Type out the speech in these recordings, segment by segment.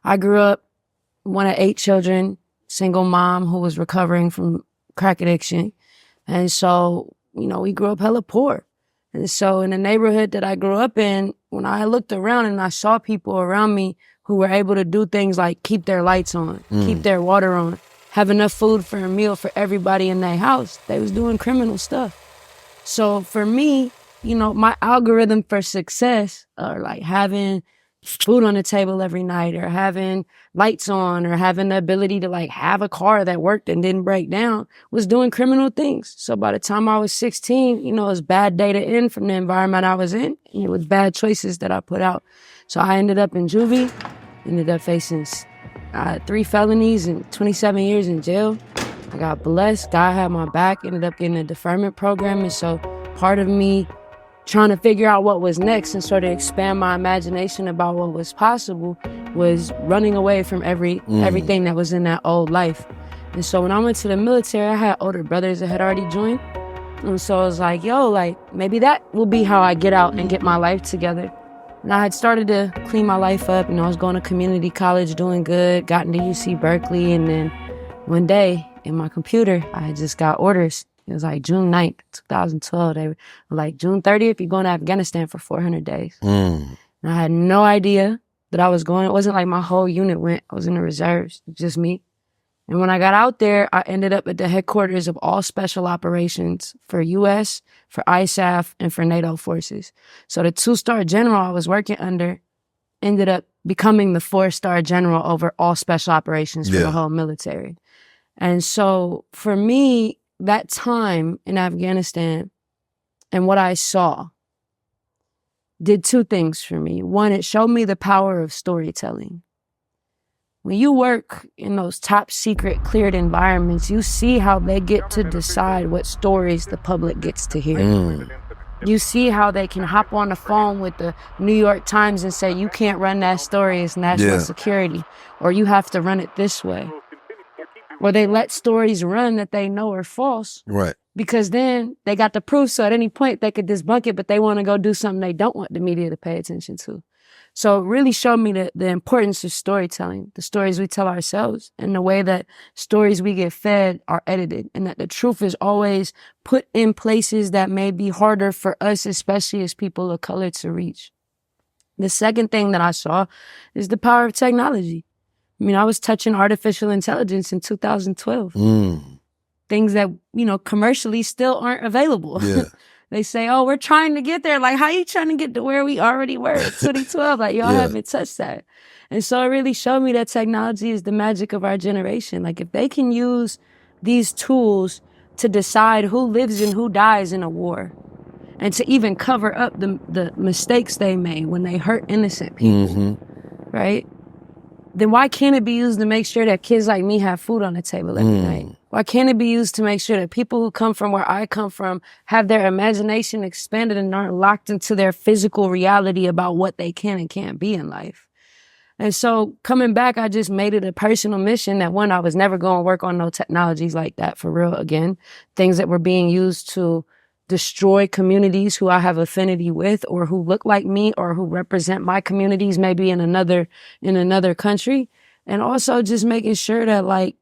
I grew up one of 8 children, single mom who was recovering from crack addiction. And so, we grew up hella poor. And so in the neighborhood that I grew up in, when I looked around and I saw people around me who were able to do things like keep their lights on, keep their water on, have enough food for a meal for everybody in their house, they was doing criminal stuff. So for me, my algorithm for success, or like having food on the table every night, or having lights on, or having the ability to like have a car that worked and didn't break down, was doing criminal things. So by the time I was 16, it was bad data in from the environment I was in, and it was bad choices that I put out. So I ended up in juvie, ended up facing 3 felonies and 27 years in jail. I got blessed. God had my back, ended up getting a deferment program. And so part of me trying to figure out what was next and sort of expand my imagination about what was possible was running away from everything that was in that old life. And so when I went to the military, I had older brothers that had already joined. And so I was like, maybe that will be how I get out and get my life together. And I had started to clean my life up. I was going to community college, doing good, got into UC Berkeley. And then one day in my computer, I had just got orders. It was like June 9th, 2012. They were like, June 30th, you're going to Afghanistan for 400 days. And I had no idea that I was going. It wasn't like my whole unit went. I was in the reserves, just me. And when I got out there, I ended up at the headquarters of all special operations for U.S., for ISAF, and for NATO forces. So the 2-star general I was working under ended up becoming the 4-star general over all special operations for the whole military. And so for me, that time in Afghanistan and what I saw did 2 things for me. One, it showed me the power of storytelling. When you work in those top secret cleared environments, you see how they get to decide what stories the public gets to hear. You see how they can hop on the phone with the New York Times and say, you can't run that story, it's national security, or you have to run it this way. Or they let stories run that they know are false. Right. Because then they got the proof, so at any point they could debunk it, but they want to go do something they don't want the media to pay attention to. So it really showed me the importance of storytelling, the stories we tell ourselves, and the way that stories we get fed are edited, and that the truth is always put in places that may be harder for us, especially as people of color, to reach. The second thing that I saw is the power of technology. I was touching artificial intelligence in 2012. Things that, commercially still aren't available. Yeah. They say, we're trying to get there. Like, how you trying to get to where we already were in 2012? Like, y'all haven't touched that. And so it really showed me that technology is the magic of our generation. Like, if they can use these tools to decide who lives and who dies in a war, and to even cover up the mistakes they made when they hurt innocent people, right? Then why can't it be used to make sure that kids like me have food on the table every night? Why can't it be used to make sure that people who come from where I come from have their imagination expanded and aren't locked into their physical reality about what they can and can't be in life? And so coming back, I just made it a personal mission that, one, I was never going to work on no technologies like that for real again. Things that were being used to destroy communities who I have affinity with, or who look like me, or who represent my communities maybe in another country. And also just making sure that, like,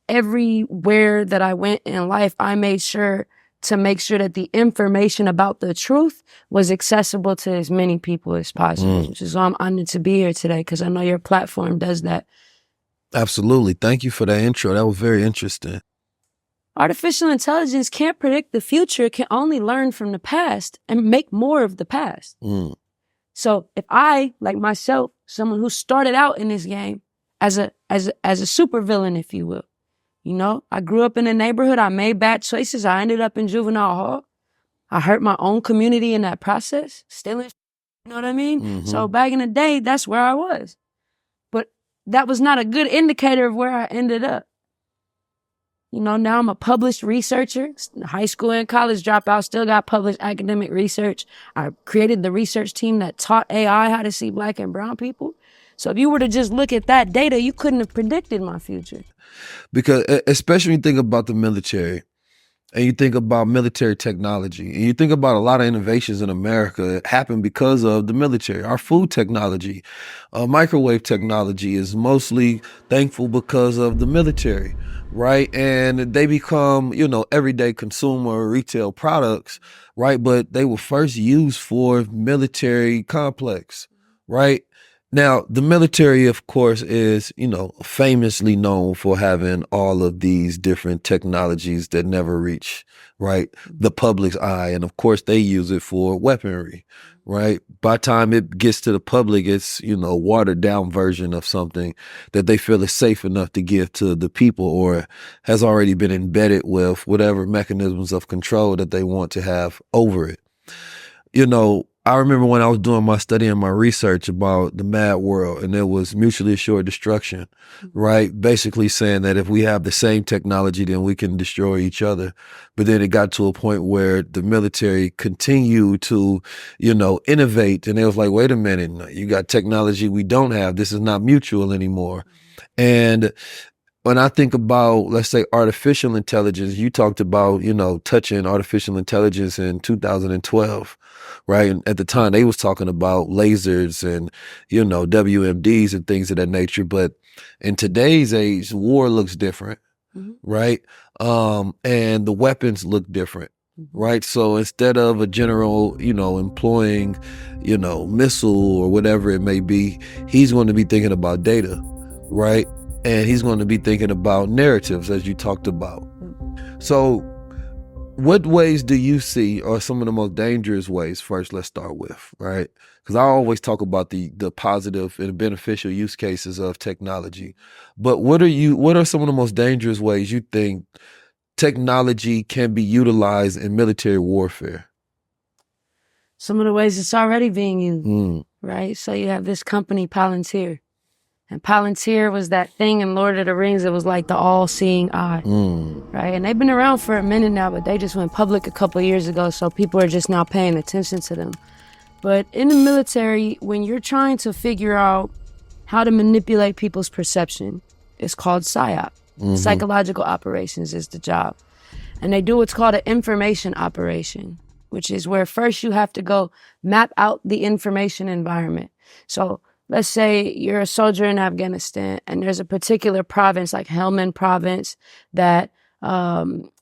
everywhere that I went in life, I made sure to make sure that the information about the truth was accessible to as many people as possible, which is why I'm honored to be here today, because I know your platform does that. Absolutely. Thank you for that intro. That was very interesting. Artificial intelligence can't predict the future. It can only learn from the past and make more of the past. So if I, like myself, someone who started out in this game as a supervillain, if you will, I grew up in a neighborhood. I made bad choices. I ended up in juvenile hall. I hurt my own community in that process, stealing, you know what I mean? So back in the day, that's where I was. But that was not a good indicator of where I ended up. Now I'm a published researcher, high school and college dropout, still got published academic research. I created the research team that taught AI how to see Black and brown people. So if you were to just look at that data, you couldn't have predicted my future. Because especially when you think about the military, and you think about military technology, and you think about a lot of innovations in America that happened because of the military. Our food technology, microwave technology is mostly thankful because of the military, right? And they become, everyday consumer retail products, right? But they were first used for military complex, right? Now, the military, of course, is, famously known for having all of these different technologies that never reach, right, the public's eye. And of course, they use it for weaponry, right? By the time it gets to the public, it's, watered down version of something that they feel is safe enough to give to the people or has already been embedded with whatever mechanisms of control that they want to have over it. I remember when I was doing my study and my research about the mad world, and it was mutually assured destruction, right? Basically saying that if we have the same technology, then we can destroy each other. But then it got to a point where the military continued to, innovate. And it was like, wait a minute, you got technology we don't have. This is not mutual anymore. And when I think about, let's say, artificial intelligence, you talked about, touching artificial intelligence in 2012, right? And at the time, they was talking about lasers and, WMDs and things of that nature. But in today's age, war looks different, right? And the weapons look different, right? So instead of a general, employing, missile or whatever it may be, he's going to be thinking about data, right? And he's going to be thinking about narratives, as you talked about. So what ways do you see are some of the most dangerous ways? First, let's start with, right? Because I always talk about the positive and beneficial use cases of technology. But what are some of the most dangerous ways you think technology can be utilized in military warfare? Some of the ways it's already being used, right? So you have this company, Palantir. And Palantir was that thing in Lord of the Rings that was like the all-seeing eye, right? And they've been around for a minute now, but they just went public a couple of years ago, so people are just now paying attention to them. But in the military, when you're trying to figure out how to manipulate people's perception, it's called PSYOP. Psychological operations is the job. And they do what's called an information operation, which is where first you have to go map out the information environment. So let's say you're a soldier in Afghanistan and there's a particular province like Helmand province that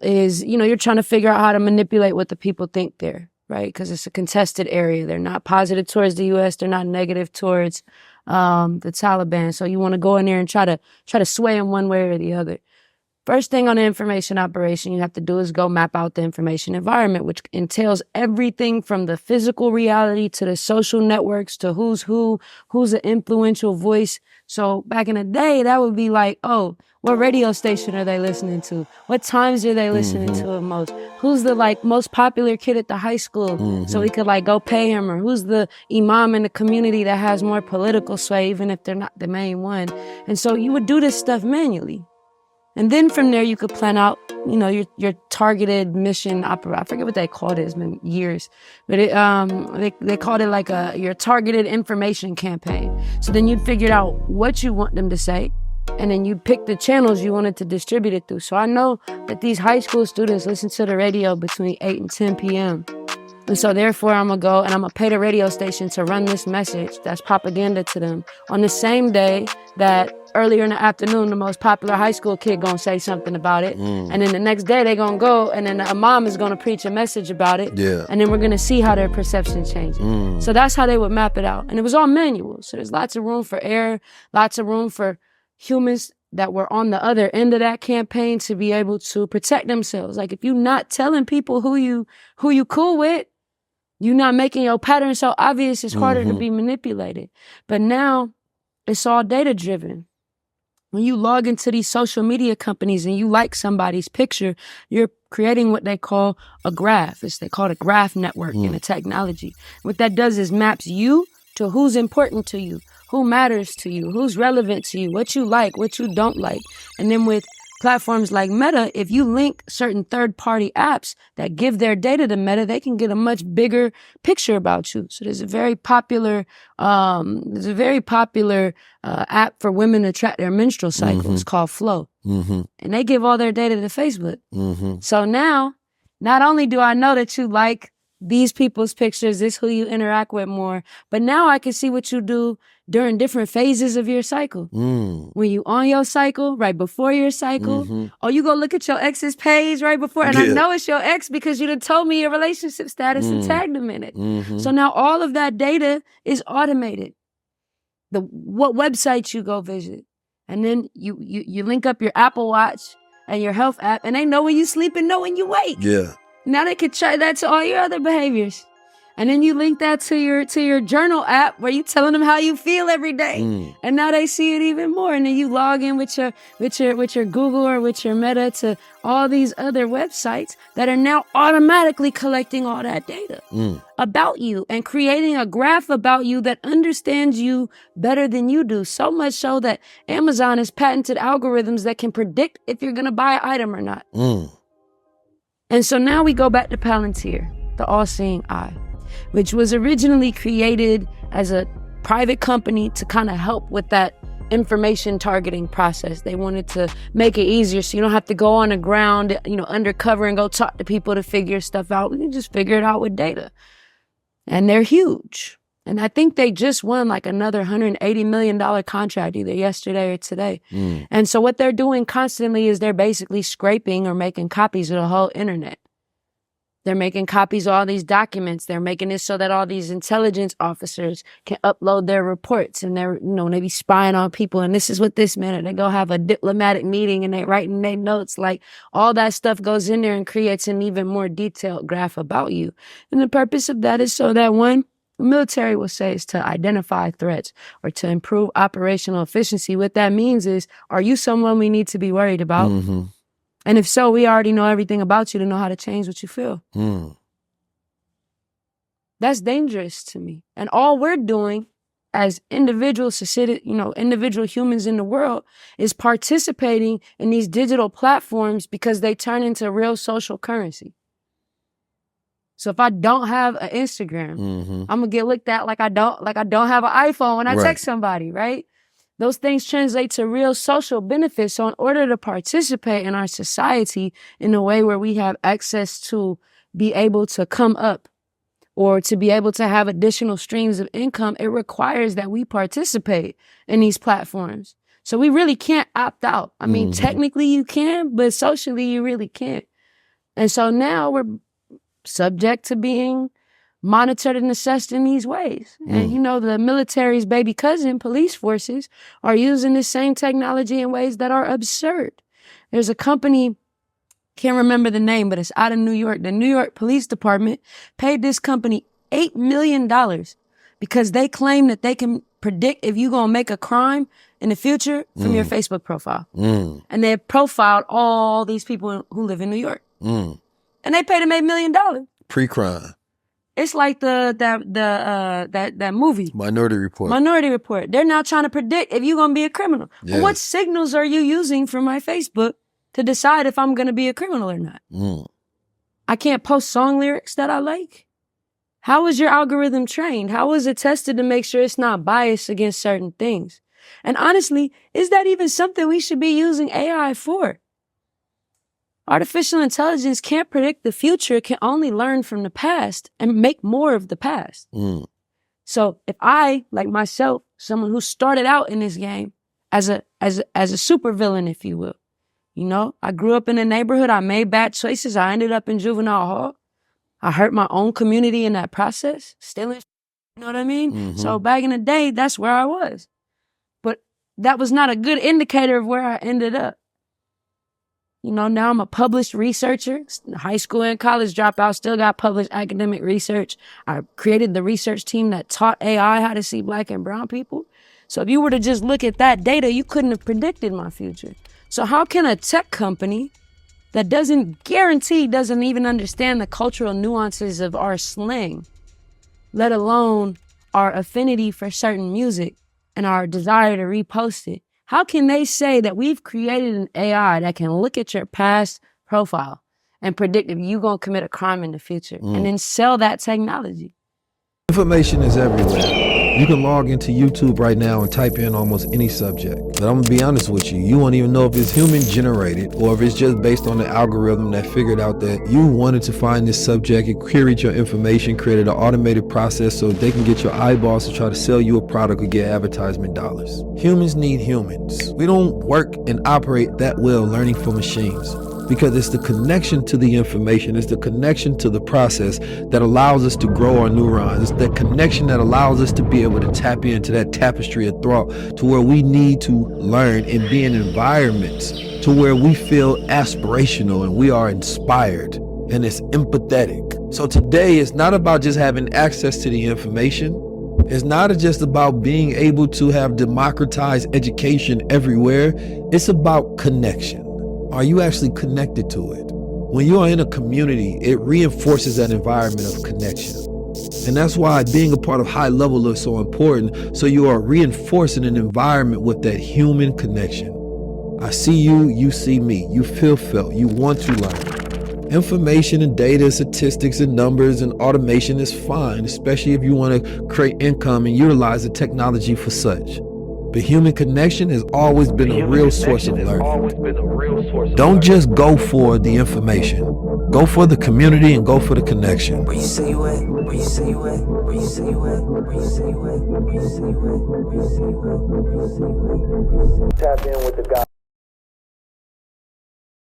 is, you're trying to figure out how to manipulate what the people think there, right? Because it's a contested area. They're not positive towards the U.S. They're not negative towards the Taliban. So you want to go in there and try to sway them one way or the other. First thing on the information operation you have to do is go map out the information environment, which entails everything from the physical reality to the social networks to who's an influential voice. So back in the day, that would be like, oh, what radio station are they listening to? What times are they listening to the most? Who's the most popular kid at the high school? So we could go pay him, or who's the imam in the community that has more political sway, even if they're not the main one. And so you would do this stuff manually. And then from there, you could plan out, your targeted mission operation. I forget what they called it. It's been years. But they called it your targeted information campaign. So then you'd figure out what you want them to say. And then you'd pick the channels you wanted to distribute it through. So I know that these high school students listen to the radio between 8 and 10 p.m. And so therefore, I'm going to go and I'm going to pay the radio station to run this message that's propaganda to them on the same day that earlier in the afternoon, the most popular high school kid going to say something about it. And then the next day they going to go and then a mom is going to preach a message about it. Yeah. And then we're going to see how their perception changes. So that's how they would map it out. And it was all manual. So there's lots of room for error, lots of room for humans that were on the other end of that campaign to be able to protect themselves. Like if you're not telling people who you cool with, you're not making your pattern so obvious, it's harder to be manipulated. But now it's all data driven. When you log into these social media companies and you like somebody's picture, you're creating what they call a graph. They call it a graph network in the technology. What that does is maps you to who's important to you, who matters to you, who's relevant to you, what you like, what you don't like. And then with platforms like Meta, if you link certain third-party apps that give their data to Meta, they can get a much bigger picture about you. So there's a very popular app for women to track their menstrual cycle. It's called Flow. And they give all their data to Facebook. So now Not only do I know that you like these people's pictures, this who you interact with more, but now I can see what you do during different phases of your cycle. When you on your cycle, right before your cycle, or you go look at your ex's page right before, and I know it's your ex because you done told me your relationship status and tagged them in it. So now all of that data is automated. What websites you go visit, and then you link up your Apple Watch and your health app, and they know when you sleep and know when you wake. Yeah. Now they could try that to all your other behaviors. And then you link that to your journal app where you telling them how you feel every day. And now they see it even more. And then you log in with your Google or with your Meta to all these other websites that are now automatically collecting all that data about you and creating a graph about you that understands you better than you do. So much so that Amazon has patented algorithms that can predict if you're going to buy an item or not. And so now we go back to Palantir, the all-seeing eye, which was originally created as a private company to kind of help with that information targeting process. They wanted to make it easier so you don't have to go on the ground, undercover and go talk to people to figure stuff out. We can just figure it out with data. And they're huge. And I think they just won like another $180 million contract either yesterday or today. And so what they're doing constantly is they're basically scraping or making copies of the whole internet. They're making copies of all these documents. They're making it so that all these intelligence officers can upload their reports, and they're, they be spying on people. And this is what this meant. They go have a diplomatic meeting and they writing their notes. Like all that stuff goes in there and creates an even more detailed graph about you. And the purpose of that is so that the military will say is to identify threats or to improve operational efficiency. What that means is, are you someone we need to be worried about? And if so, we already know everything about you to know how to change what you feel. That's dangerous to me. And all we're doing as individual individual humans in the world is participating in these digital platforms because they turn into real social currency. So if I don't have an Instagram, I'm gonna get looked at like I don't have an iPhone when I text somebody, right? Those things translate to real social benefits. So in order to participate in our society in a way where we have access to be able to come up or to be able to have additional streams of income, it requires that we participate in these platforms. So we really can't opt out. I mean, technically you can, but socially you really can't. And so now we're subject to being monitored and assessed in these ways. And the military's baby cousin, police forces, are using the same technology in ways that are absurd. There's a company, can't remember the name, but it's out of New York. The New York Police Department paid this company $8 million because they claim that they can predict if you're going to make a crime in the future from your Facebook profile. And they have profiled all these people who live in New York. And they paid them $8 million. Pre-crime. It's like that movie. Minority Report. Minority Report. They're now trying to predict if you're going to be a criminal. Yeah. Well, what signals are you using from my Facebook to decide if I'm going to be a criminal or not? I can't post song lyrics that I like. How is your algorithm trained? How is it tested to make sure it's not biased against certain things? And honestly, is that even something we should be using AI for? Artificial intelligence can't predict the future. It can only learn from the past and make more of the past. So if I, like myself, someone who started out in this game as a supervillain, if you will, I grew up in a neighborhood. I made bad choices. I ended up in juvenile hall. I hurt my own community in that process, stealing, you know what I mean? So back in the day, that's where I was. But that was not a good indicator of where I ended up. Now I'm a published researcher, high school and college dropout, still got published academic research. I created the research team that taught AI how to see Black and brown people. So if you were to just look at that data, you couldn't have predicted my future. So how can a tech company that doesn't even understand the cultural nuances of our slang, let alone our affinity for certain music and our desire to repost it, how can they say that we've created an AI that can look at your past profile and predict if you're going to commit a crime in the future and then sell that technology? Information is everywhere. You can log into YouTube right now and type in almost any subject. But I'm gonna be honest with you, you won't even know if it's human generated or if it's just based on the algorithm that figured out that you wanted to find this subject. It queried your information, created an automated process so they can get your eyeballs to try to sell you a product or get advertisement dollars. Humans need humans. We don't work and operate that well learning for machines, because it's the connection to the information, it's the connection to the process that allows us to grow our neurons. It's that connection that allows us to be able to tap into that tapestry of thought to where we need to learn and be in environments to where we feel aspirational and we are inspired and it's empathetic. So today it's not about just having access to the information. It's not just about being able to have democratized education everywhere. It's about connection. Are you actually connected to it? When you are in a community, it reinforces that environment of connection. And that's why being a part of high level is so important. So you are reinforcing an environment with that human connection. I see you, you see me, you feel felt, you want to learn. Information and data, statistics and numbers and automation is fine, especially if you want to create income and utilize the technology for such. But human connection has always been a real source of learning. Don't just go for the information. Go for the community and go for the connection. Where you say you at? Where you say you at? Where you say you at? Where you say you at? Where you say you at? Where you say you at? Where you say you at? Tap in with the guy.